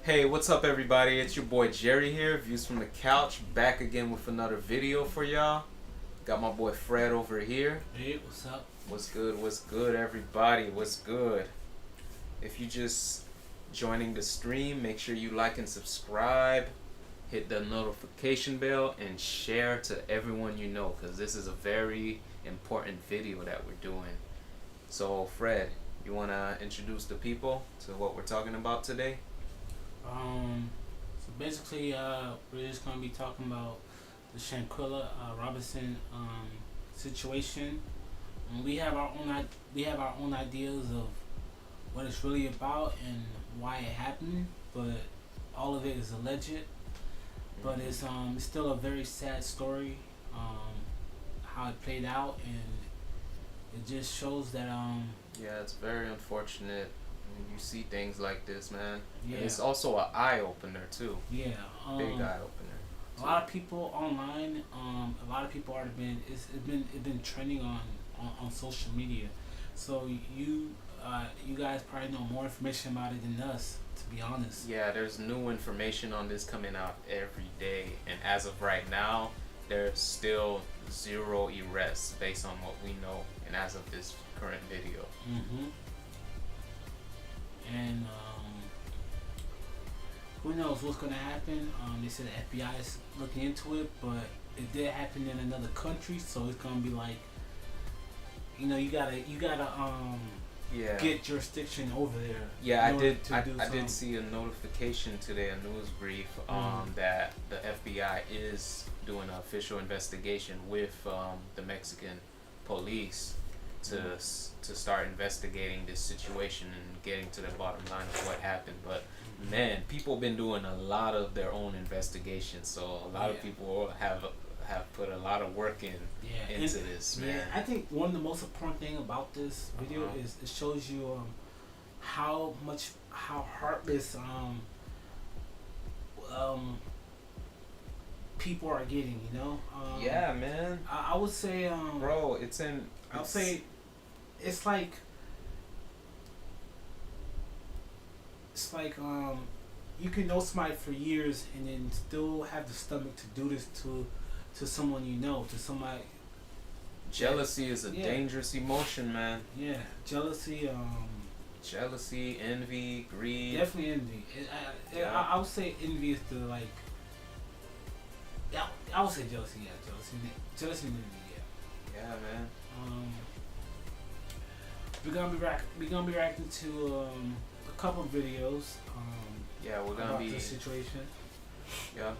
Hey, what's up, everybody? It's your boy Jerry here, Views from the Couch, back again with another video for y'all. Got my boy Fred over here. Hey, what's up? What's good, everybody? What's good? If you just joining the stream, make sure you like and subscribe, hit the notification bell, and share to everyone you know, because this is a very important video that we're doing. So, Fred, you want to introduce the people to what we're talking about today? So basically, we're just gonna be talking about the Shanquella Robinson situation. We have our own ideas of what it's really about and why it happened, but all of it is alleged. But it's still a very sad story, how it played out, and it just shows that Yeah, it's very unfortunate when you see things like this, man. yeah. And it's also an eye opener too. Yeah, Big eye opener. a lot of people online, a lot of people are it's been trending on social media. So you guys probably know more information about it than us, to be honest. Yeah, there's new information on this coming out every day, and as of right now, there's still zero arrests based on what we know, and as of this current video. And who knows what's gonna happen? They said the FBI is looking into it, but it did happen in another country, so it's gonna be like, you gotta Yeah. get jurisdiction over there. Yeah, I in order did. to I do did something. see a notification today, a news brief, that the FBI is doing an official investigation with the Mexican police to start investigating this situation and getting to the bottom line of what happened. But man, people been doing a lot of their own investigations, so a lot of Yeah. people have put a lot of work into this, man. Yeah, I think one of the most important thing about this video is it shows you how heartless people are getting. Yeah, man. I would say Bro, it's in. I'll say it's like you can know somebody for years and then still have the stomach to do this to someone to somebody. Jealousy is a Yeah. dangerous emotion, man. Yeah, jealousy. Jealousy, envy, greed. Definitely envy. Yeah. I would say envy is the like. Yeah, I would say jealousy. Yeah, jealousy and envy. Yeah. Yeah, man. We're gonna be reacting to a couple of videos. Yeah, we're gonna about be this situation.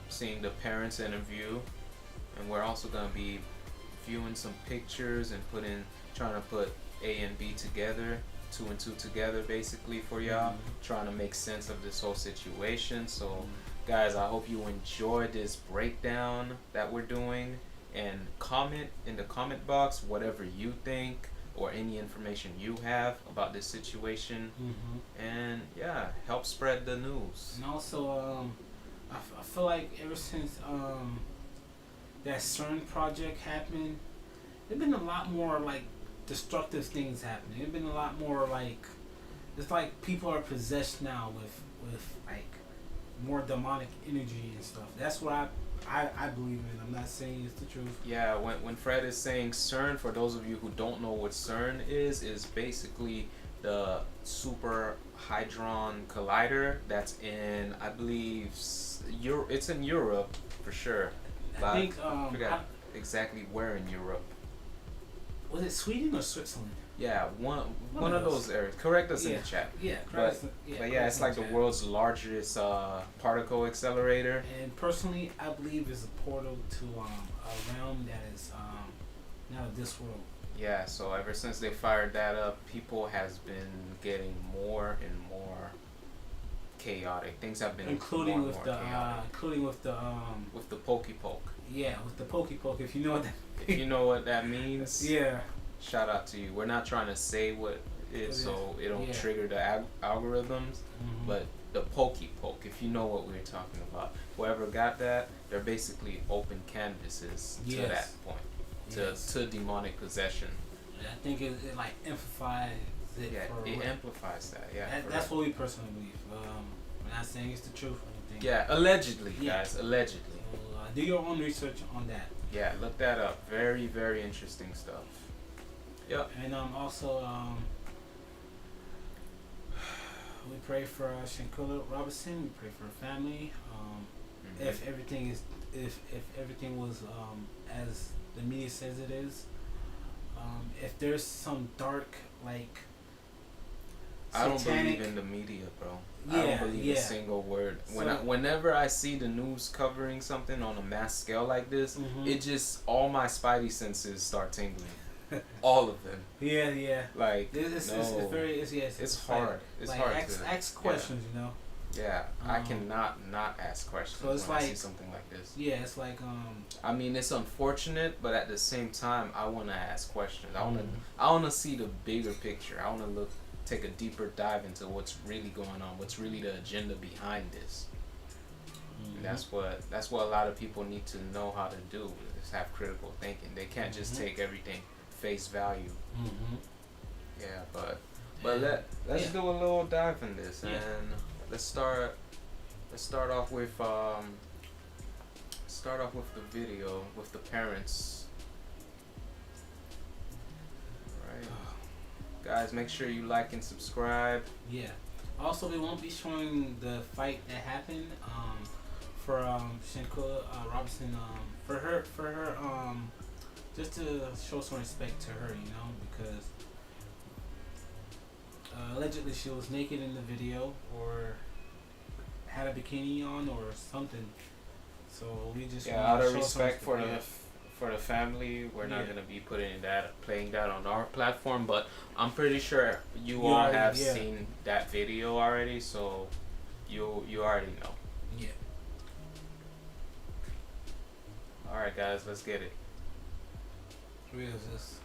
seeing the parents' interview, and we're also gonna be viewing some pictures and trying to put A and B together, two and two together, basically for y'all, trying to make sense of this whole situation. So, guys, I hope you enjoyed this breakdown that we're doing, and comment in the comment box whatever you think or any information you have about this situation, and yeah, help spread the news. And also, I feel like ever since that CERN project happened, there's been a lot more like destructive things happening. There's been a lot more like it's like people are possessed now with like more demonic energy and stuff. That's what I believe in. I'm not saying it's the truth. Yeah, when Fred is saying CERN, for those of you who don't know what CERN is basically the Super Hadron Collider that's in, I believe, it's in Europe for sure. But I think I forgot exactly where in Europe. was it Sweden or Switzerland? Yeah, one of those areas. Correct us in the chat. Yeah, But yeah, it's like the world's largest particle accelerator. And personally, I believe it's a portal to a realm that is not of this world. Yeah, so ever since they fired that up, people has been getting more and more chaotic. Things have been Including more and more chaotic. With the pokey poke. Yeah, with the pokey poke, if you know what that If you know what that means, yeah. shout out to you. We're not trying to say what it is so it don't Yeah. trigger the algorithms, but the pokey poke, if you know what we're talking about. Whoever got that, they're basically open canvases to Yes. that point, to demonic possession. I think it like amplifies it. Yeah, for it what- amplifies that. Yeah, that's what we personally believe. We're not saying it's the truth or anything. Yeah, allegedly, guys, allegedly. So, do your own research on that. Yeah, look that up. Very, very interesting stuff. Yep. And also, we pray for Shanquella Robinson. We pray for her family. If everything is, if everything was as the media says it is, if there's some dark like. I don't satanic, believe in the media, bro. Yeah, I don't believe a single word. Whenever I see the news covering something on a mass scale like this, it just all my spidey senses start tingling. All of them. Yeah. Like it's hard. It's like hard ask questions, you know. Yeah, I cannot not ask questions so it's when like, I see something like this. Yeah, it's like I mean, it's unfortunate, but at the same time, I want to ask questions. I want to see the bigger picture. I want to take a deeper dive into what's really going on. What's really the agenda behind this. And that's what a lot of people need to know how to do. Is have critical thinking. They can't just take everything face value. Yeah, but let's do a little dive in this, and let's start off with the video with the parents. Right, guys, make sure you like and subscribe. Yeah. Also, we won't be showing the fight that happened for Shanquella Robinson for her just to show some respect to her, you know, because allegedly she was naked in the video or had a bikini on or something. So we just out of respect for the family, we're not gonna be playing that on our platform. But I'm pretty sure you all have seen that video already, so you already know. Yeah. All right, guys, let's get it. Who is this?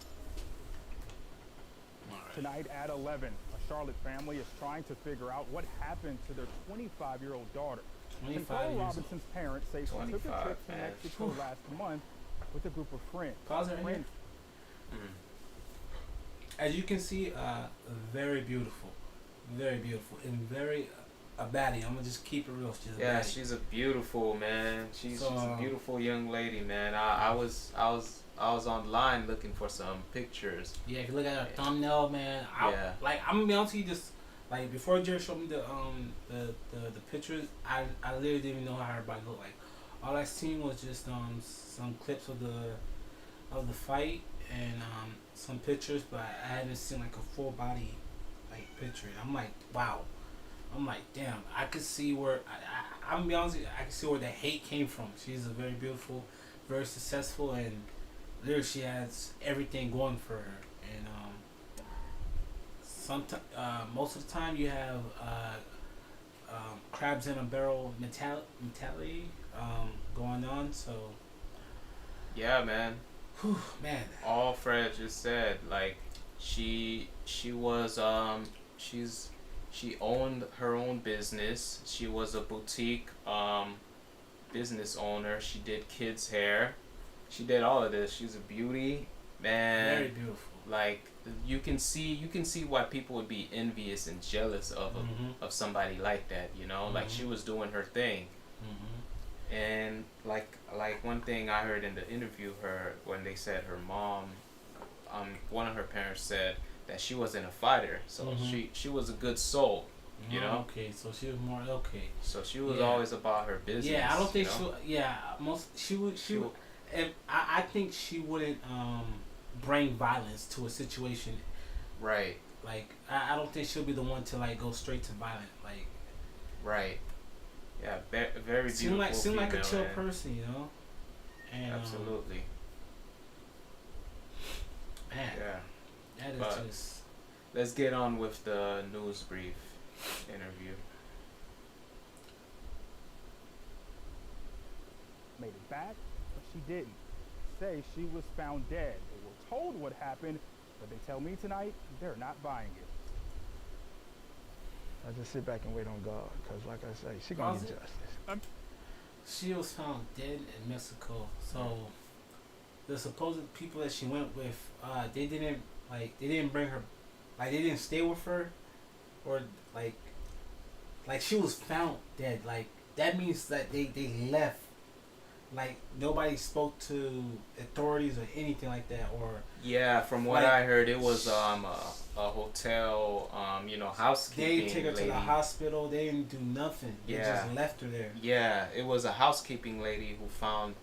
Tonight at 11, a Charlotte family is trying to figure out what happened to their 25-year-old daughter. Shanquella Robinson's parents say she took a trip to Mexico last month with a group of friends. Pause it right here. As you can see, very beautiful, and very a baddie. I'm gonna just keep it real. She's a beautiful man. She's a beautiful young lady, man. I was online looking for some pictures. Yeah, if you look at her thumbnail, man. Like, I'm gonna be honest with you, just like before Jerry showed me the pictures, I literally didn't even know how her body looked like. All I seen was just some clips of the fight and some pictures, but I hadn't seen like a full body like picture. And I'm like, wow. I'm like, damn. I could see where I'm gonna be honest with you, I could see where the hate came from. She's a very beautiful, very successful, and literally she has everything going for her. And most of the time you have crabs in a barrel mentality going on. So yeah, man. Whew, man. All Fred just said, like she was she owned her own business. She was a boutique business owner. She did kids hair. She did all of this. She's a beauty, man. Very beautiful. Like you can see why people would be envious and jealous of somebody like that. You know, like she was doing her thing. And like one thing I heard in the interview, when they said her mom, one of her parents said that she wasn't a fighter, so she was a good soul. You know. Okay, so she was more okay. So she was always about her business. Yeah, I don't think she would. I think she wouldn't bring violence to a situation. Right. Like I don't think she'll be the one to like go straight to violent. Like. Right. Yeah, very beautiful. Seem like a chill person, you know. And, absolutely. Man. Yeah. That is just. Let's get on with the news brief interview. Made it back, but she didn't. Say she was found dead. They were told what happened, but they tell me tonight they're not buying it. I just sit back and wait on God, because like I say, she gonna get justice. She was found dead in Mexico. So the supposed people that she went with, they didn't bring her, like they didn't stay with her, or like like she was found dead. Like that means that they left. Like nobody spoke to authorities or anything like that, or Yeah, from what like, I heard, it was a hotel housekeeping they take her lady. to the hospital. They didn't do nothing. They Yeah. just left her there. Yeah, it was a housekeeping lady who found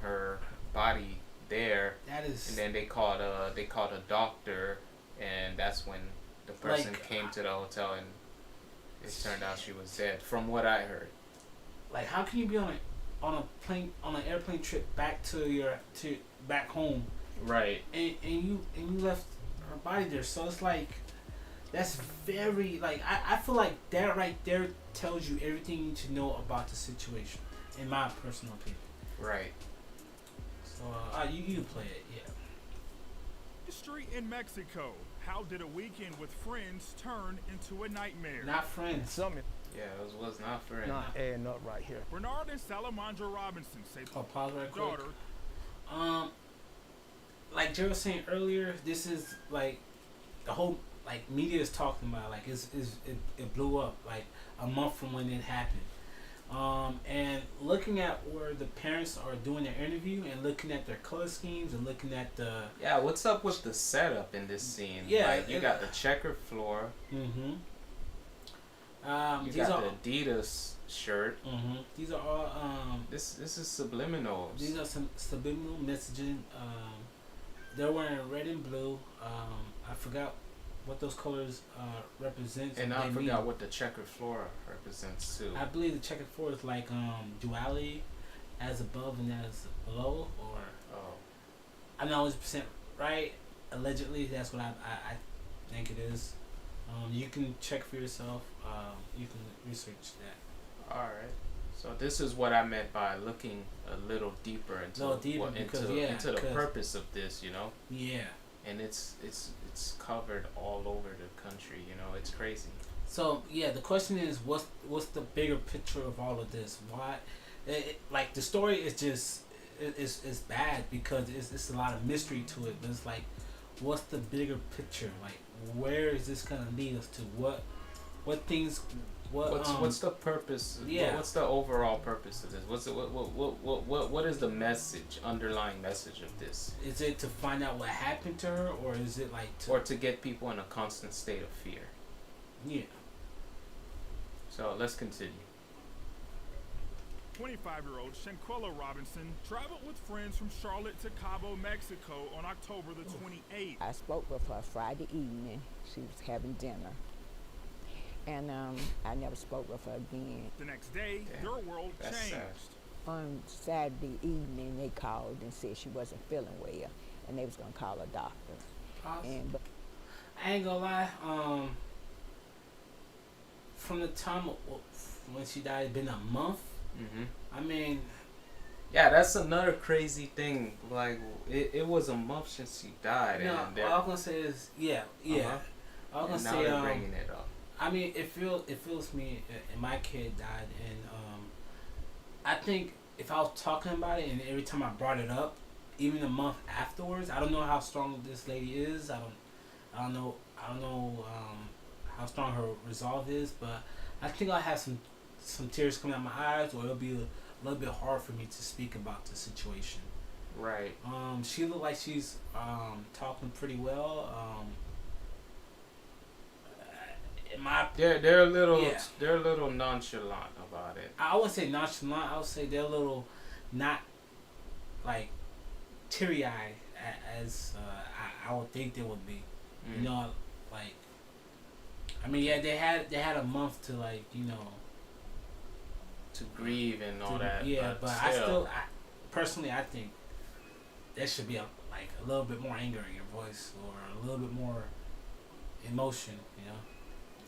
her body there, That is. and then they called a doctor, and that's when the person Like, came to the hotel, and it turned out she was dead. From what I heard. Like, how can you be on an airplane trip back to back home, Right. and you left her body there? So it's like, that's very, like, I feel like that right there tells you everything you need to know about the situation, in my personal opinion. Right. So you play it, yeah. Street in Mexico. How did a weekend with friends turn into a nightmare? Not friends. Something Yeah, it was not for him. not adding up right here. Bernard and Salamandra Robinson say Oh, pause right quick. daughter. Like Jerry was saying earlier, this is like the whole like media is talking about, like it blew up like a month from when it happened. And looking at where the parents are doing their interview and looking at their color schemes and looking at the Yeah, what's up with the setup in this scene? Yeah, like you got the checkered floor. you You these got are the Adidas shirt. these are all This is subliminals. these are some subliminal messaging. They're wearing red and blue. I forgot what those colors represent. And I forgot what the checkered floor represents too. I believe the checkered floor is like duality, as above and as below, or Oh. I'm not 100% right. Allegedly, that's what I think it is. You can check for yourself. You can research that. All right. So this is what I meant by looking a little deeper into into the purpose of this, you know. Yeah. And it's covered all over the country, you know. It's crazy. So yeah, the question is, what's the bigger picture of all of this? Why, like the story is just it's bad because it's a lot of mystery to it. But it's like, what's the bigger picture? Like, where is this gonna lead us to? What things? What's the purpose? Yeah. What's the overall purpose of this? What is the message, underlying message of this? Is it to find out what happened to her, or is it like to get people in a constant state of fear? Yeah. So let's continue. 25-year-old Shanquella Robinson traveled with friends from Charlotte to Cabo, Mexico on October the 28th. I spoke with her Friday evening. She was having dinner. And I never spoke with her again. The next day, Damn, their world that's changed. sad. On Saturday evening, they called and said she wasn't feeling well, and they was gonna call a doctor. But I ain't gonna lie. From the time when she died, it's been a month. I mean, yeah, that's another crazy thing. Like it was a month since she died, no. and All I'm gonna say is, yeah. I was and gonna now say, they're bringing it up. I mean, it feels me, and my kid died, and I think if I was talking about it, and every time I brought it up, even a month afterwards, I don't know how strong this lady is. I don't know how strong her resolve is, but I think I'll have some tears coming out my eyes, or it'll be a little bit hard for me to speak about the situation. Right. She looked like she's talking pretty well. They're a little nonchalant about it. I would say nonchalant. I would say they're a little not like teary-eyed as I would think they would be. You know, like, I mean, yeah, they had a month to, like, you know, to grieve and all that. Yeah, but I personally, I think there should be a little bit more anger in your voice, or a little bit more emotion. You know,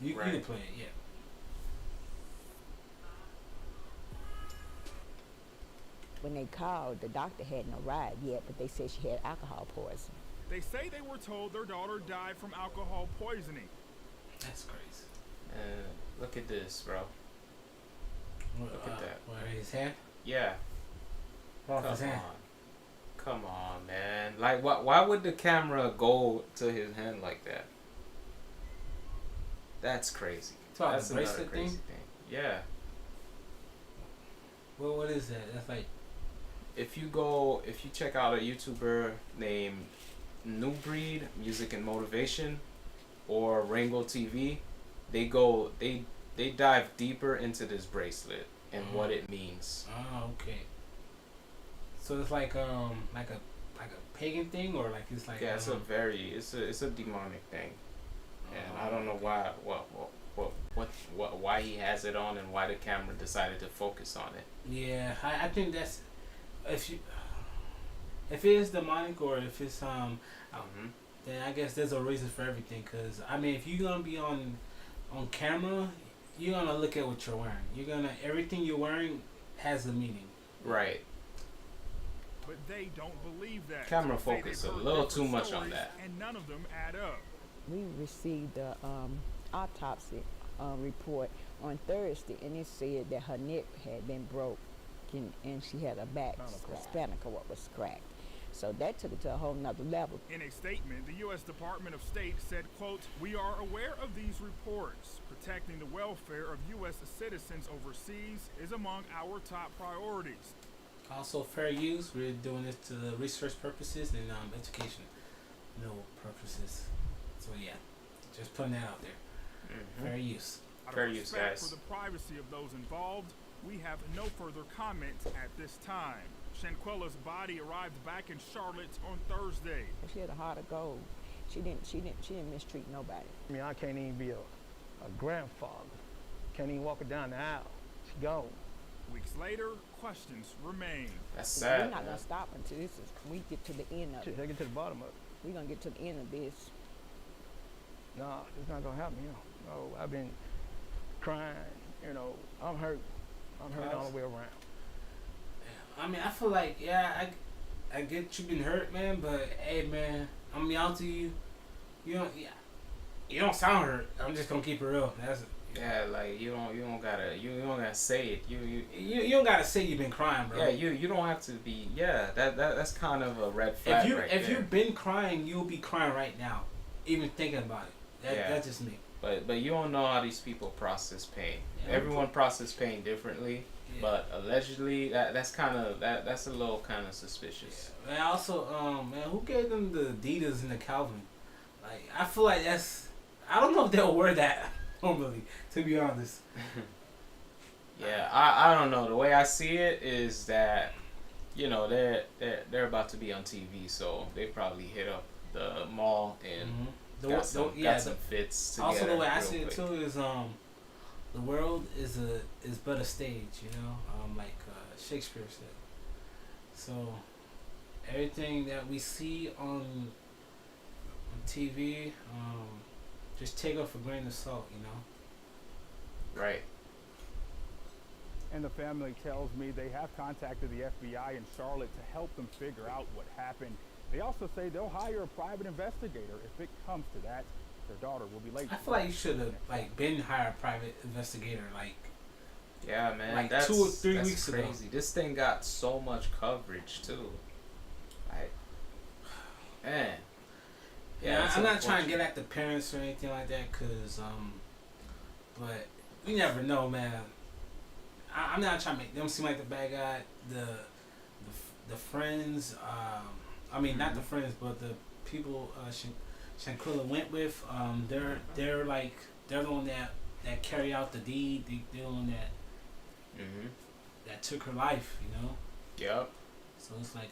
you can play it, yeah. when they called, the doctor hadn't arrived yet, but they said she had alcohol poisoning. They say they were told their daughter died from alcohol poisoning. That's crazy. Look at this, bro. Look at that. Where his hand? Yeah. Off his hand. Come on, man. Like, why would the camera go to his hand like that? That's crazy. So That's the another bracelet crazy thing? thing. Yeah. Well, what is that? That's like. If you check out a YouTuber named New Breed Music and Motivation or Rango TV, they dive deeper into this bracelet and what it means. Oh, okay. So it's like a pagan thing, or like it's like. Yeah, it's a demonic thing, and I don't know why why he has it on and why the camera decided to focus on it. Yeah, I think that's if it is demonic or if it's then I guess there's a reason for everything. Cause I mean, if you're gonna be on camera, you're gonna look at what you're wearing. Everything you're wearing has a meaning. Right. But they don't believe that. Camera focus a little too much on that. And none of them add up. We received the autopsy report on Thursday, and it said that her neck had been broke, and she had a spinal cord was cracked. So that took it to a whole nother level. In a statement, the U.S. Department of State said, quote, "We are aware of these reports. Protecting the welfare of U.S. citizens overseas is among our top priorities." Also, fair use. We're doing this to research purposes and educational purposes. So yeah, just putting that out there. Fair use. Fair use, guys. For the privacy of those involved, we have no further comment at this time. Shanquella's body arrived back in Charlotte on Thursday. She had a heart of gold. She didn't mistreat nobody. I mean, I can't even be a grandfather. Can't even walk her down the aisle. She gone. Weeks later, questions remain. That's sad. We're not gonna stop until we get to the end of it. They get to the bottom of it. We're gonna get to the end of this. No, it's not gonna happen. No, I've been crying. I'm hurt. I'm hurt all the way around. I mean, I feel like I get you been hurt, man. But hey, man, I'm gonna be honest with you. You don't sound hurt. I'm just gonna keep it real. Yeah, like you don't gotta say it. You don't gotta say you've been crying, bro. Yeah, you don't have to be. Yeah, that's kind of a red flag. If you've been crying, you'll be crying right now, even thinking about it. That's just me. But you don't know how these people process pain. Yeah, everyone processes pain differently. Yeah. But allegedly, that's a little kind of suspicious. Yeah. And also, man, who gave them the Adidas and the Calvin? Like, I feel like I don't know if they'll wear that normally, to be honest. Yeah, I don't know. The way I see it is that, they're about to be on TV, so they probably hit up the mall and got some fits together. Also, the way I see it too is the world is but a stage, like Shakespeare said. So everything that we see on TV, just take it for a grain of salt, Right. And the family tells me they have contacted the FBI in Charlotte to help them figure out what happened. They also say they'll hire a private investigator if it comes to that. Their daughter will be late. I feel like you should have been hired a private investigator Yeah, man. Like that's 2 or 3 weeks crazy. ago. This thing got so much coverage too. Man. Yeah, I'm not trying to get at the parents or anything like that, but we never know, man. I'm not trying to make them seem like the bad guy. The friends, not the friends, but the people Shanquella went with, they're the one that carry out the deed. They're the one that took her life, Yep. So it's like.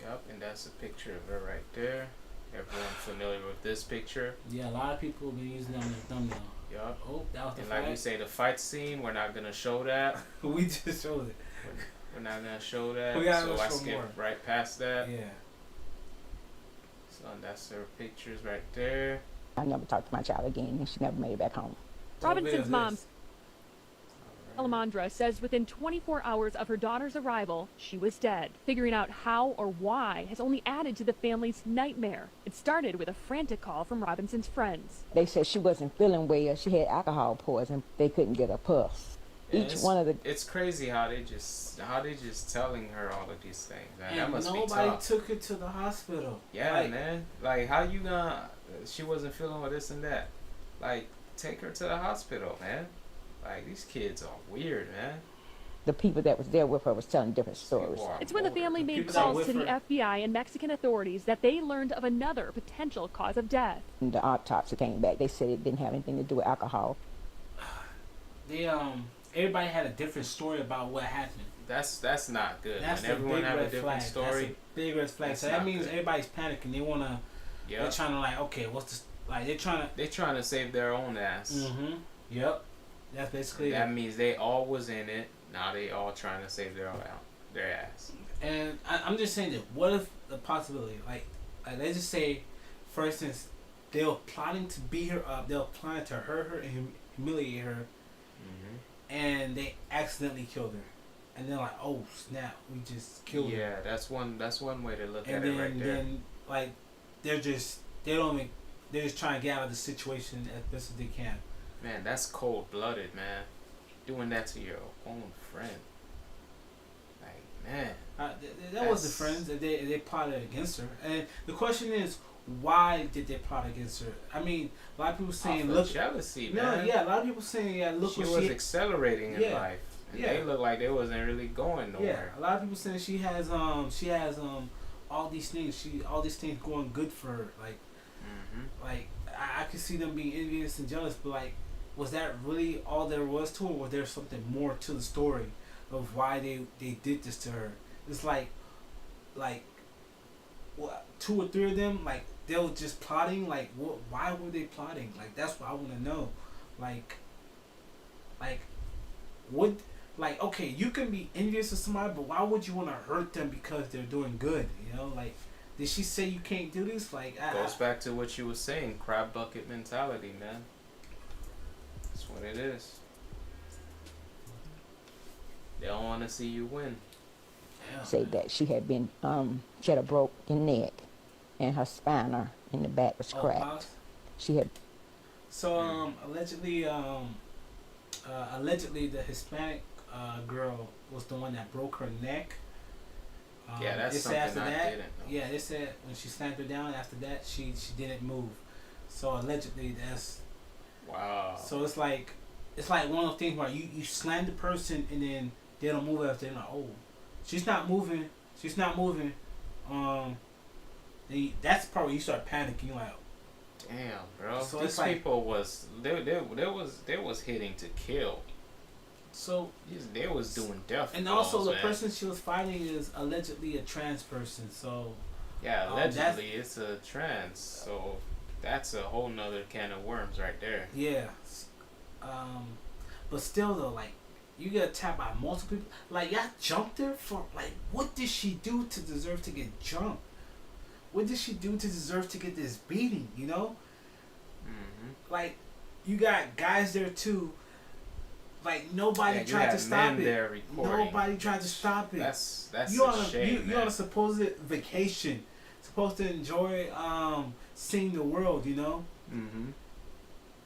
Yep, and that's a picture of her right there. Everyone familiar with this picture? Yeah, a lot of people have been using that on their thumbnail. Yep. Oh, that was the and fight. like we say, the fight scene, we're not gonna show that. We just showed it. We're not gonna show that. We gotta so I show skipped more. right past that. Yeah. So that's her pictures right there. I never talked to my child again, and she never made it back home. Robinson's mom, Salamandra, says within 24 hours of her daughter's arrival, she was dead. Figuring out how or why has only added to the family's nightmare. It started with a frantic call from Robinson's friends. They said she wasn't feeling well. She had alcohol poisoning. They couldn't get a pulse. Yeah, it's crazy how they just telling her all of these things. Man. That must be tough. Nobody took her to the hospital. Yeah, man. Like, how you gonna? She wasn't feeling with this and that. like, take her to the hospital, man. Like, these kids are weird, man. The people that was there with her was telling different stories. It's when the family made people that calls with to the her- FBI and Mexican authorities that they learned of another potential cause of death. And the autopsy came back. They said it didn't have anything to do with alcohol. They everybody had a different story about what happened. That's not good. That's when a everyone big have a red different flag. story. That's a big red flag. That's So that not means good. everybody's panicking. They wanna. Yeah. They're trying to like, okay, what's the like? They're trying to. They trying to save their own ass. Mm-hmm. Yep. That's basically That it. means they all was in it. Now they all trying to save their ass. And I'm just saying that. What if the possibility, like let's just say, for instance, they were plotting to beat her up. They were planning to hurt her and humiliate her, Mm-hmm. and they accidentally killed her. And they're like, oh snap, we just killed her. Yeah, that's one way to look And at then, it right there. then like they're just trying to get out of the situation as best as they can. Man, that's cold blooded, man. Doing that to your own friend. Like, man. That was the friends that they plotted against her. And the question is, why did they plot against her? I mean, a lot of people saying, Off of look, jealousy, no, man. yeah, a lot of people saying, yeah, look she what was she accelerating in Yeah. life. And Yeah. they looked like they wasn't really going Yeah, nowhere. a lot of people saying she has all these things. All these things going good for her. Like, Mm-hmm. like I could see them being envious and jealous, but like, was that really all there was to it? Or was there something more to the story of why they did this to her? It's like what, 2 or 3 of them, like they were just plotting. Like, what? Why were they plotting? Like, that's what I want to know. Like what? Like, okay, you can be envious of somebody, but why would you want to hurt them because they're doing good? You know, like, did she say you can't do this? Like, Goes back to what you were saying, crab bucket mentality, man. That's what it is. They don't want to see you win. yeah. Say that she had been she had a broken neck and her spinal in the back was Oh, cracked. Miles? She had So allegedly the Hispanic girl was the one that broke her neck. Yeah, that's they said something after I that, didn't know. yeah, they said when she slammed her down after that she didn't move. So allegedly that's Wow. so it's like one of those things where you slam the person and then they don't move after they're like, oh, she's not moving. That's the part where you start panicking. You're like, Damn, bro. So These it's like- people was they was hitting to kill. so. They was doing death. And also, calls, the man. person she was fighting is allegedly a trans person. So Yeah, that's- allegedly it's a trans. So that's a whole nother can of worms right there. yeah, but still though, like you get attacked by multiple people. Like y'all jumped her for like, what did she do to deserve to get jumped? What did she do to deserve to get this beating? You know, Mm-hmm. like you got guys there too. Like nobody Yeah, you tried had to stop men it. there recording. Nobody tried to stop it. That's you a on a shame, you man. on a supposed vacation, supposed to enjoy seeing the world, you know. Mm-hmm.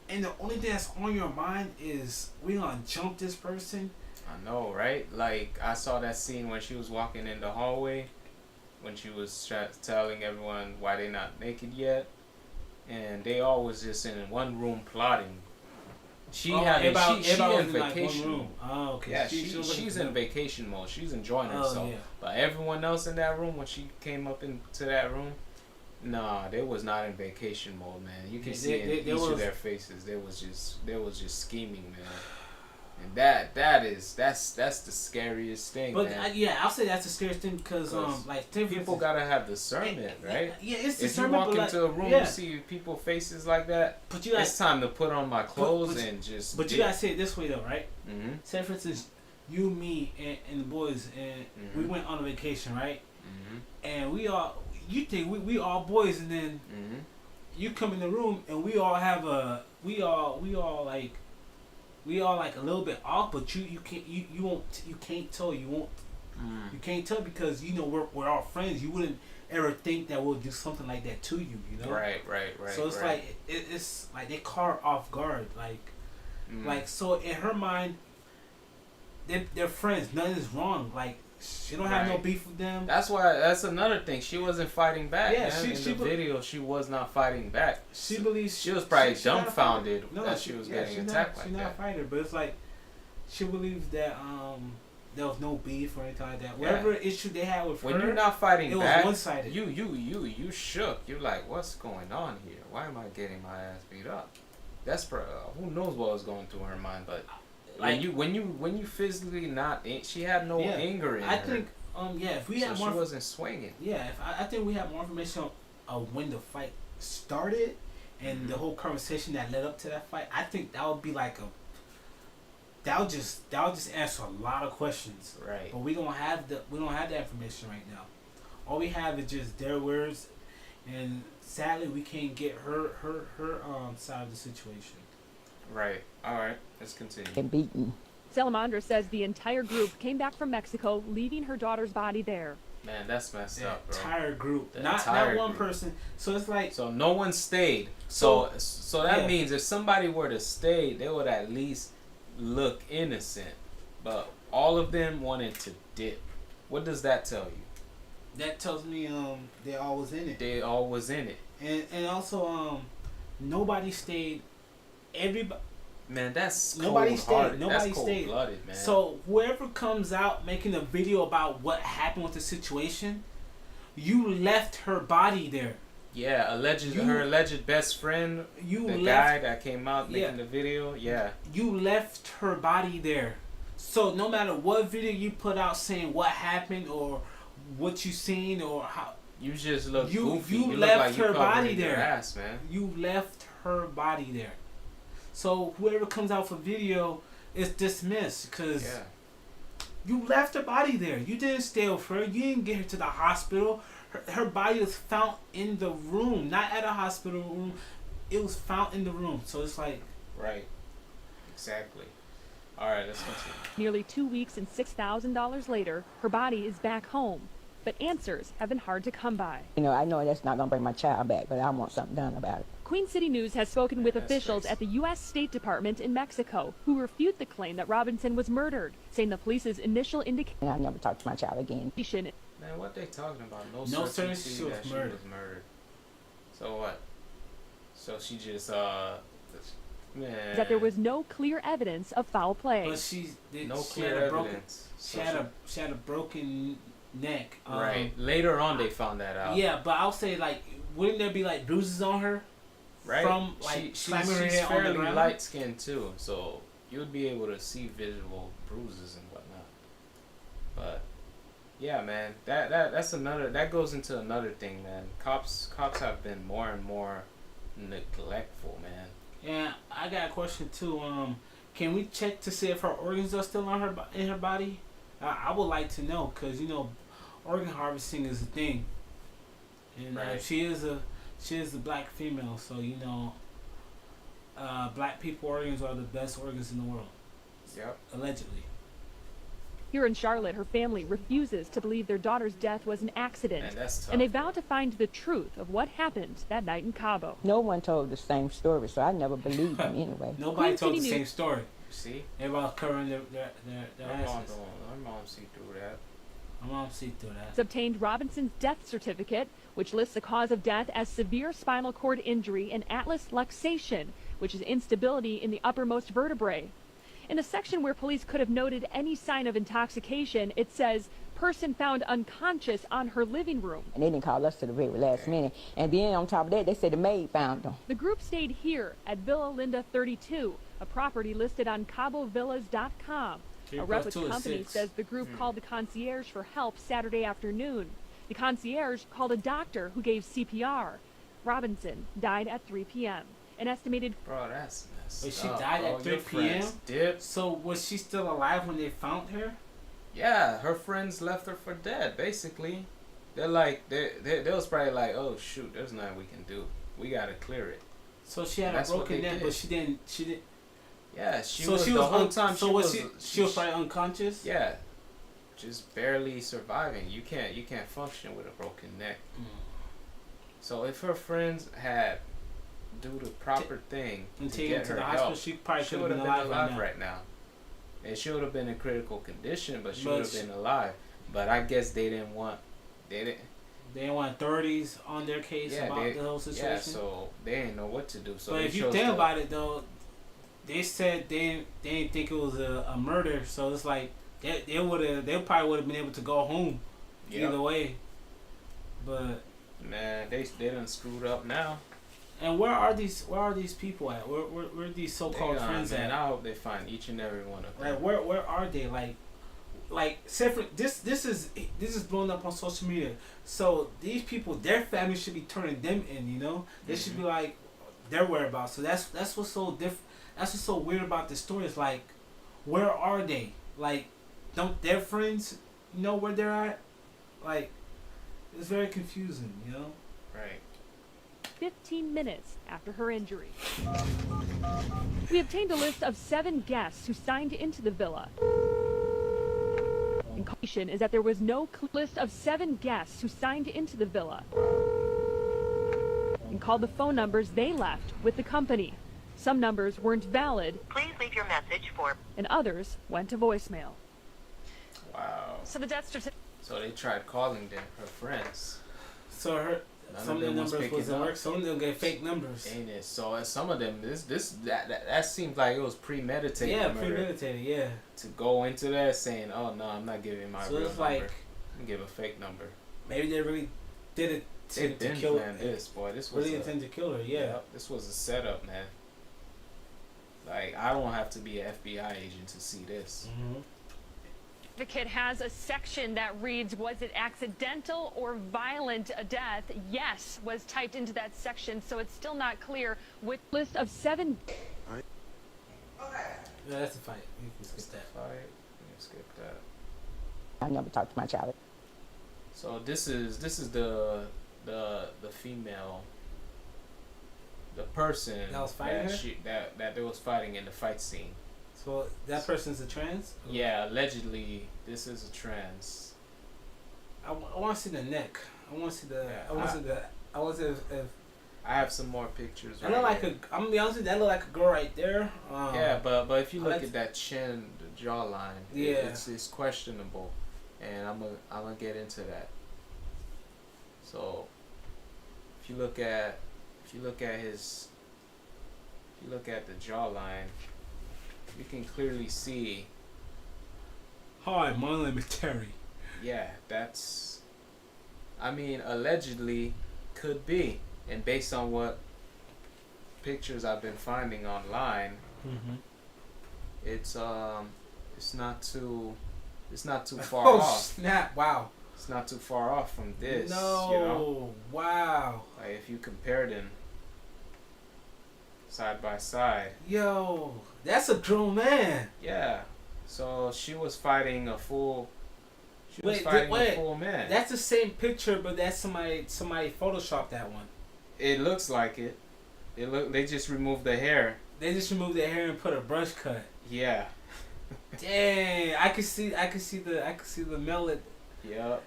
And the only thing that's on your mind is we gonna jump this person. I know, right? Like I saw that scene when she was walking in the hallway, when she was telling everyone why they not naked yet, and they all was just in one room plotting. She in vacation. room. Oh, okay. Yeah, was she's looking in vacation mode. She's enjoying Oh, herself. yeah. But everyone else in that room, when she came up into that room, nah, they was not in vacation mode, man. You can Yeah, see in they each was- of their faces, they was just scheming, man. And that's the scariest thing, But man. yeah, I'll say that's the scariest thing because 'Cause like People gotta have discernment, right? Yeah, it's If you discernment. walk but into a room yeah. and see people faces like that, But you guys, it's time to put on my clothes but- and just. but you gotta say it this way though, right? Mm-hmm. Say for instance, you, me, and the boys, and we Mhm. went on a vacation, right? Mm-hmm. And you think we all boys, and then Mm-hmm. you come in the room and we all like a little bit off, but you can't tell you can't tell because you know we're all friends. You wouldn't ever think that we'll do something like that to you, you know? Right. So it's like it's like they caught her off guard, like so in her mind, they're friends. Nothing is wrong. Like She don't have no beef with them. That's why. That's another thing. She wasn't fighting back. Yeah, man. In the video, she was not fighting back. She believes she was probably she dumbfounded that she was getting attacked like that. She's not a fighter, but it's like she believes that there was no beef or anything like that. Whatever issue they had with her, when you're not fighting it back, was one-sided. You shook. You're like, what's going on here? Why am I getting my ass beat up? That's who knows what was going through her mind, but. Like, when you physically not, she had no anger in her. I think if we had more, she wasn't swinging. Yeah, I think we have more information on when the fight started and the whole conversation that led up to that fight. I think that would be like that would just answer a lot of questions. Right. But we don't have that information right now. All we have is just their words, and sadly we can't get her side of the situation. Right. All right. Let's continue. And beaten. Salamandra says the entire group came back from Mexico, leaving her daughter's body there. Man, that's messed up, bro. Entire group, the not one person. So it's like no one stayed. So that means if somebody were to stay, they would at least look innocent. But all of them wanted to dip. What does that tell you? That tells me they all was in it. They all was in it. And also nobody stayed. Everybody. Man, that's nobody stayed. Nobody stayed. Blooded, man. So whoever comes out making a video about what happened with the situation, you left her body there. Yeah, her alleged best friend, guy that came out making the video. Yeah, you left her body there. So no matter what video you put out saying what happened or what you seen or how you just look goofy. You left her body there. Ass, man. You left her body there. So whoever comes out for video is dismissed because you left her body there. You didn't stay with her. You didn't get her to the hospital. Her body was found in the room, not at a hospital room. It was found in the room. So it's like... Right. Exactly. All right, let's continue. Nearly 2 weeks and $6,000 later, her body is back home. But answers have been hard to come by. You know, I know that's not going to bring my child back, but I want something done about it. Queen City News has spoken with officials at the U.S. State Department in Mexico who refute the claim that Robinson was murdered, saying the police's initial indication... And I never talked to my child again. Man, what they talking about? No certainty she was murdered. So what? So she just, man... That there was no clear evidence of foul play. But she had a broken neck. Right. Later on they found that out. Yeah, but I'll say, like, wouldn't there be, like, bruises on her? Right. From, like, she's fairly light skinned too, so you would be able to see visual bruises and whatnot. But yeah, man, that goes into another thing, man. Cops have been more and more neglectful, man. Yeah, I got a question too. Can we check to see if her organs are still on in her body? I would like to know, cause you know, organ harvesting is a thing, and she is a black female, so you know, black people organs are the best organs in the world. Yep. Allegedly. Here in Charlotte, her family refuses to believe their daughter's death was an accident. Man, that's tough. And they vow to find the truth of what happened that night in Cabo. No one told the same story, so I never believed them anyway. Nobody told the same story. See? Everybody's covering their asses. My mom see through that. My mom see through that. It's obtained Robinson's death certificate, which lists the cause of death as severe spinal cord injury and atlas luxation, which is instability in the uppermost vertebrae. In the section where police could have noted any sign of intoxication, it says, person found unconscious on her living room. And they didn't call us to the very last minute. And then on top of that, they said the maid found them. The group stayed here at Villa Linda 32, a property listed on CaboVillas.com. A rep with the company says the group called the concierge for help Saturday afternoon. The concierge called a doctor who gave CPR. Robinson died at 3 p.m. An estimated... Bro, that's messed up. She up. died at 3 p.m.? Dipped. So was she still alive when they found her? Yeah, her friends left her for dead, basically. They're like, they was probably like, oh shoot, there's nothing we can do. We gotta clear it. So she had a broken neck, but she didn't. Yeah, she was the whole time. So she was probably unconscious? Yeah. Just barely surviving. You can't function with a broken neck. So if her friends had do the proper thing to get her help, she probably she would have been alive right now. And she would have been in critical condition, but she would have been alive. But I guess they didn't want authorities on their case about the whole situation. Yeah, so they didn't know what to do. So but if you think about it though, they said they didn't think it was a murder, so it's like they probably would have been able to go home either way. But man, they done screwed up now. And where are these people at? Where are these so-called friends at? I hope they find each and every one of them. Like where are they? Like separate. This is blown up on social media. So these people, their family should be turning them in. You know, they should be like their whereabouts. So that's what's so different. That's what's so weird about this story. It's like, where are they? Like, don't their friends know where they're at? Like, it's very confusing. You know. Right. 15 minutes after her injury. We obtained a list of 7 guests who signed into the villa. Indication is that there was no list of 7 guests who signed into the villa and called the phone numbers they left with the company. Some numbers weren't valid. Please leave your message for. And others went to voicemail. Wow. So the death certificate. So they tried calling them, her friends. So some of the numbers wasn't work. Some of them get fake numbers. Ain't it? So some of them, that seems like it was premeditated. Yeah, premeditated. Yeah. To go into that saying, "Oh no, I'm not giving my real number. Like, I'm give a fake number." Maybe they really did it to kill her. This boy, this was really intended to kill her. Yeah. This was a setup, man. Like, I don't have to be an FBI agent to see this. Mm-hmm. The kid has a section that reads, was it accidental or violent death? Yes was typed into that section, so it's still not clear which list of 7. Okay. Yeah, that's a fight. You can skip that. Fight. You can skip that. I never talked to my child. So this is the female, the person that was fighting that they was fighting in the fight scene. So that person's a trans? Yeah, allegedly this is a trans. I want to see the neck. I want to see the. Yeah, I want to see if. I have some more pictures. That look like I'm gonna be honest with you, that look like a girl right there. Yeah, but if you look at that chin, the jawline, it's questionable, and I'm gonna get into that. So, if you look at the jawline, you can clearly see. Hi, my name is Terry. Yeah, that's. I mean, allegedly, could be, and based on what pictures I've been finding online, it's not too far off. Oh snap! Wow. It's not too far off from this. No. You know? Wow. Like if you compare them side by side. Yo, that's a grown man. Yeah. So she was fighting a full. Wait, a full man. That's the same picture, but that's somebody photoshopped that one. It looks like it. They just removed the hair. They just removed the hair and put a brush cut. Yeah. Dang, I can see the melon. Yep.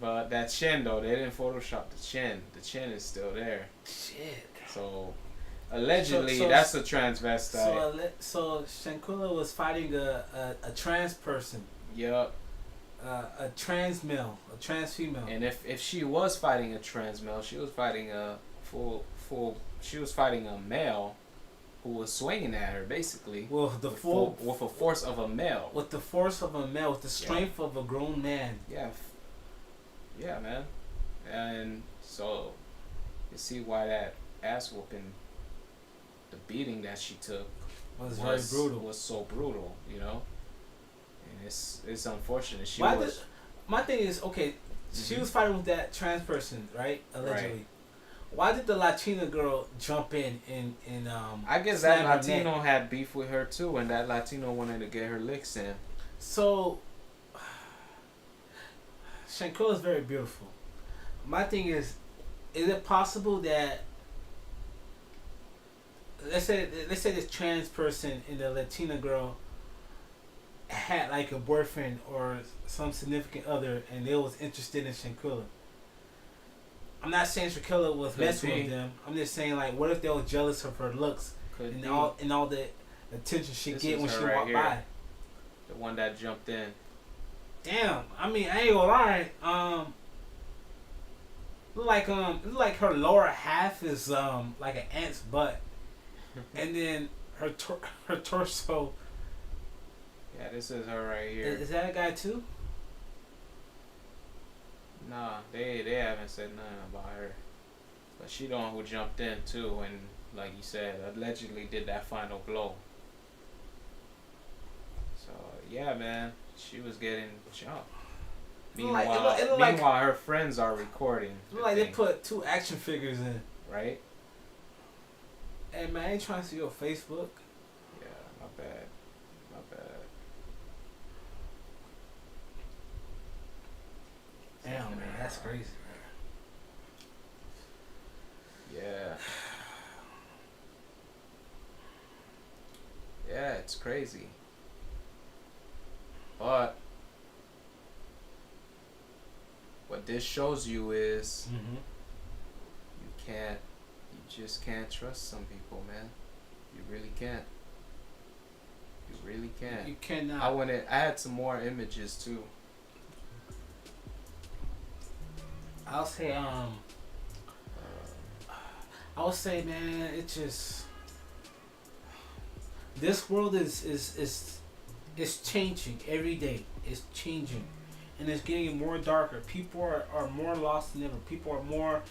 But that chin though, they didn't Photoshop the chin. The chin is still there. Shit. So allegedly, that's a transvestite. So Shanquella was fighting a trans person. Yep. A trans male, a trans female. And if she was fighting a trans male, she was fighting a she was fighting a male who was swinging at her basically. Well, with a force of a male. With the force of a male, with the strength of a grown man. Yeah. Yeah, man. And so you see why that ass whooping, the beating that she took was very brutal. Was so brutal, you know. And it's unfortunate. My thing is, okay, she was fighting with that trans person, right? Allegedly. Right. Why did the Latina girl jump in and I guess that Latino had beef with her too, and that Latino wanted to get her licks in. So Shanquella is very beautiful. My thing is it possible that let's say this trans person and the Latina girl had like a boyfriend or some significant other, and they was interested in Shanquella? I'm not saying Shanquella was messing with them. I'm just saying, like, what if they were jealous of her looks and all the attention she get when she walked by? The one that jumped in. Damn. I mean, I ain't gonna lie. Look like her lower half is like an ant's butt, and then her torso. Yeah, this is her right here. Is that a guy too? Nah, they haven't said nothing about her. But she the one who jumped in too, and like you said, allegedly did that final blow. So yeah, man, she was getting jumped. Meanwhile, her friends are recording. Look like they put 2 action figures in. Right? Hey man, I ain't trying to see your Facebook. Yeah, my bad. Damn man, that's crazy. Yeah. Yeah, it's crazy. But what this shows you is you just can't trust some people, man. You really can't. You really can't. You cannot. I had some more images too. I'll say I would say, man, it just, this world is changing every day. It's changing, and it's getting more darker. People are more lost than ever. People are more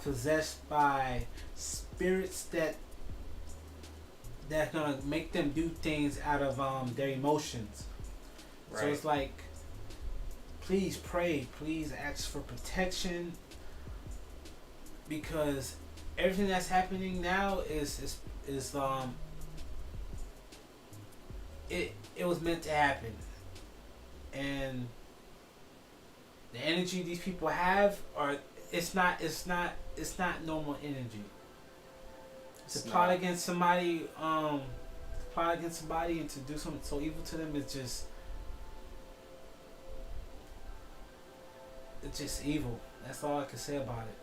possessed by spirits that's gonna make them do things out of their emotions. Right. So it's like, please pray, please ask for protection, because everything that's happening now is it was meant to happen, and the energy these people have it's not normal energy. To plot against somebody, and to do something so evil to them is just, it's just evil. That's all I can say about it.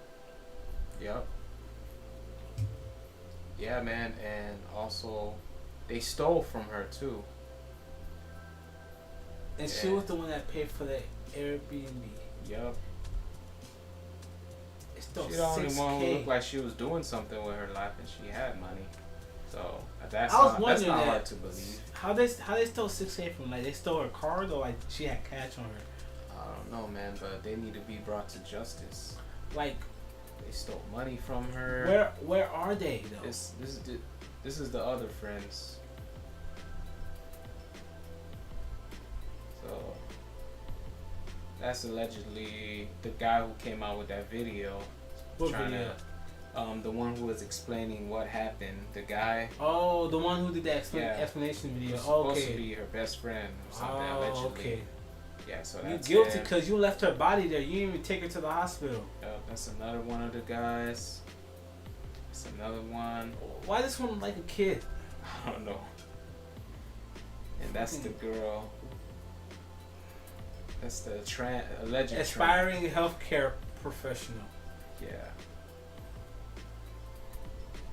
Yep. Yeah, man, and also they stole from her too. And she was the one that paid for the Airbnb. Yep. She's the only one who looked like she was doing something with her life, and she had money. So that's not hard to believe. How they stole $6K from? Like, they stole her card, or like she had cash on her? I don't know, man, but they need to be brought to justice. Like, they stole money from her. Where are they though? This is the other friends. So that's allegedly the guy who came out with that video. What video? The one who was explaining what happened. The guy. Oh, the one who did the explanation video. Supposed to be her best friend or something. Allegedly. Okay. Yeah, so that's you guilty because you left her body there. You didn't even take her to the hospital. Yep, that's another one of the guys. That's another one. Why this one like a kid? I don't know. And that's the girl. That's the alleged aspiring healthcare professional. Yeah.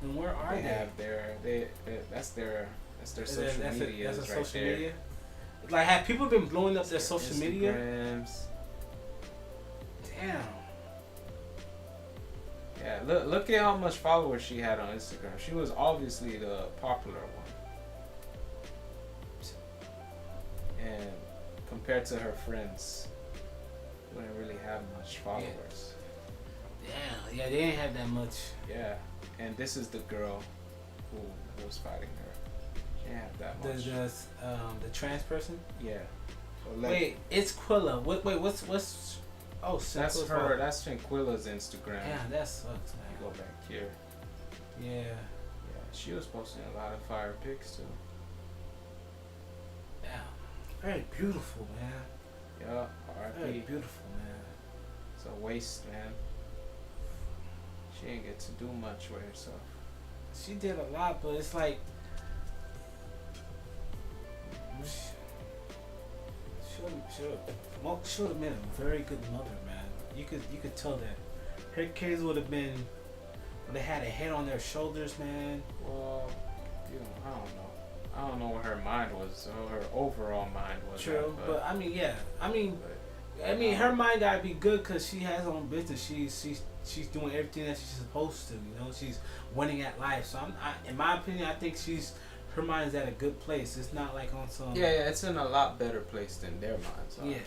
And where are they? That's their social media. That's a social media. Like, have people been blowing up their social media? Damn. Yeah, look at how much followers she had on Instagram. She was obviously the popular one. And compared to her friends, she wouldn't really have much followers. Damn, yeah, they didn't have that much. Yeah, and this is the girl who was fighting her. She didn't have that much. The trans person? Yeah. So wait, it's Quilla. Wait, what's? Oh, that's her. That's Shanquella's Instagram. Yeah, that sucks, man. You go back here. Yeah. Yeah, she was posting a lot of fire pics too. Yeah. Very beautiful, man. Yeah, R.I.P. Very beautiful, man. It's a waste, man. She didn't get to do much with herself. She did a lot, but it's like, she would have been a very good mother, man. You could tell that. Her kids would have been, they had a head on their shoulders, man. Well, I don't know what her mind was was, or her overall mind was. True, but I mean, yeah, I mean, her mind gotta be good because she has her own business. She's doing everything that she's supposed to. You know, she's winning at life. So in my opinion, I think her mind's at a good place. It's not like on some. Yeah, it's in a lot better place than their minds. Yeah.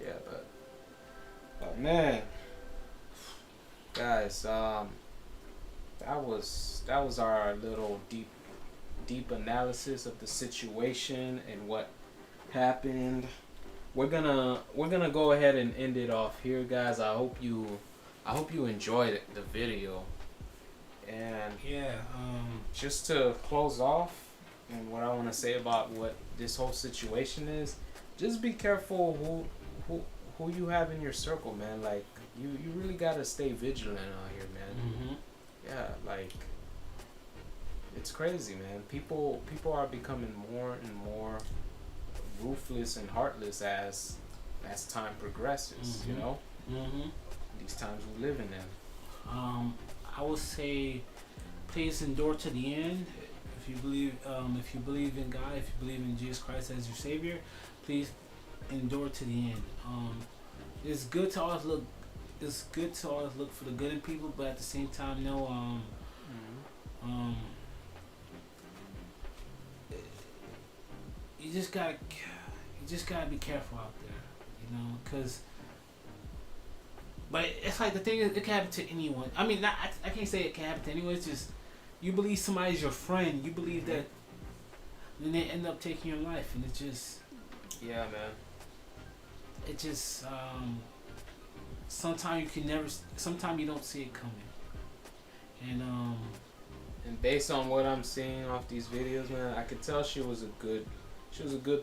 Yeah, but man, guys, that was our little deep analysis of the situation and what happened. We're gonna go ahead and end it off here, guys. I hope you enjoyed the video. And yeah, just to close off, and what I want to say about what this whole situation is, just be careful who you have in your circle, man. Like you really gotta stay vigilant out here, man. Mm-hmm. Yeah, like it's crazy, man. People are becoming more and more ruthless and heartless as time progresses. Mm-hmm. You know, mm-hmm. these times we live in them. I would say, please endure to the end. If you believe in God, if you believe in Jesus Christ as your Savior, please endure to the end. It's good to always look. It's good to always look for the good in people, but at the same time, know you just gotta be careful out there, you know, because. But it's like the thing is, it can happen to anyone. I mean, I can't say it can happen to anyone. It's just you believe somebody's your friend. You believe that, then they end up taking your life, and it just. Yeah, man. It just sometimes you don't see it coming, and based on what I'm seeing off these videos, man, I could tell she was a good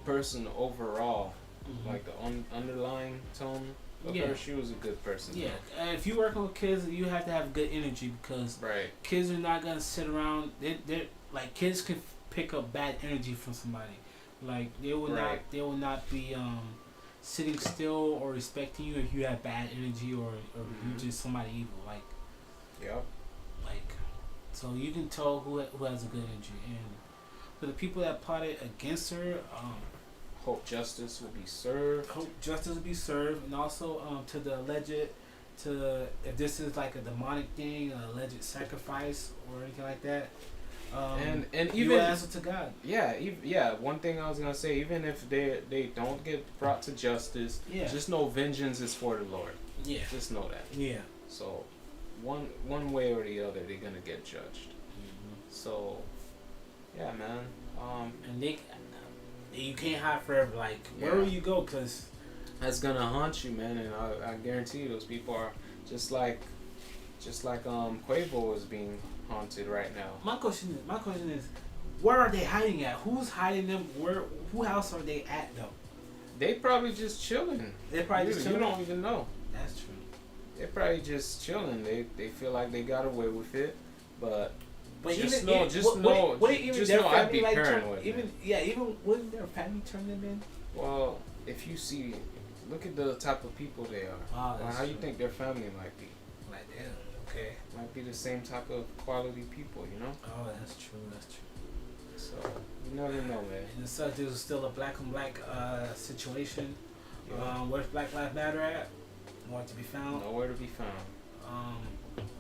person overall. Mm-hmm. Like the underlying tone of her, she was a good person. Yeah, if you're working with kids, you have to have good energy because kids are not gonna sit around. They're like kids can pick up bad energy from somebody. Like they will not be sitting still or respecting you if you have bad energy or you just somebody evil. Like like so you can tell who has a good energy. And for the people that plotted against her, hope justice will be served. Hope justice will be served, and also to the alleged, if this is like a demonic thing, an alleged sacrifice or anything like that. And even you answer to God. Yeah. One thing I was gonna say, even if they don't get brought to justice, just know vengeance is for the Lord. Yeah. Just know that. Yeah. So, one way or the other, they're gonna get judged. Mm-hmm. So, yeah, man. And you can't hide forever. Like wherever you go, cause that's gonna haunt you, man. And I guarantee you, those people are just like Quavo is being haunted right now. My question is, where are they hiding at? Who's hiding them? Who else are they at though? They probably just chilling. They probably just chilling. You don't even know. That's true. They're probably just chilling. They feel like they got away with it, but just know, I'd be like paranoid. Even wouldn't their family turn them in? Well, if you see, look at the type of people they are. How true. You think their family might be? Like damn. Okay. Might be the same type of quality people, you know? Oh, that's true. So, you never know, man. And the subject is still a black on black situation. Yeah. Where's Black Lives Matter at? Nowhere to be found. Nowhere to be found.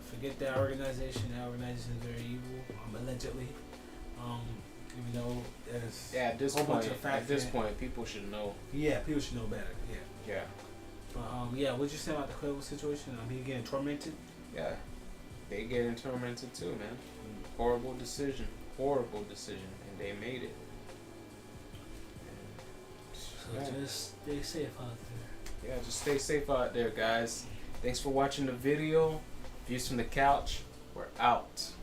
Forget that organization. That organization is very evil, allegedly. Even though there's at this point, people should know. Yeah, people should know better. Yeah. But what'd you say about the Quavo situation? He getting tormented. Yeah, they getting tormented too, man. Horrible decision, and they made it. So just stay safe out there. Yeah, just stay safe out there, guys. Thanks for watching the video. Views from the couch. We're out.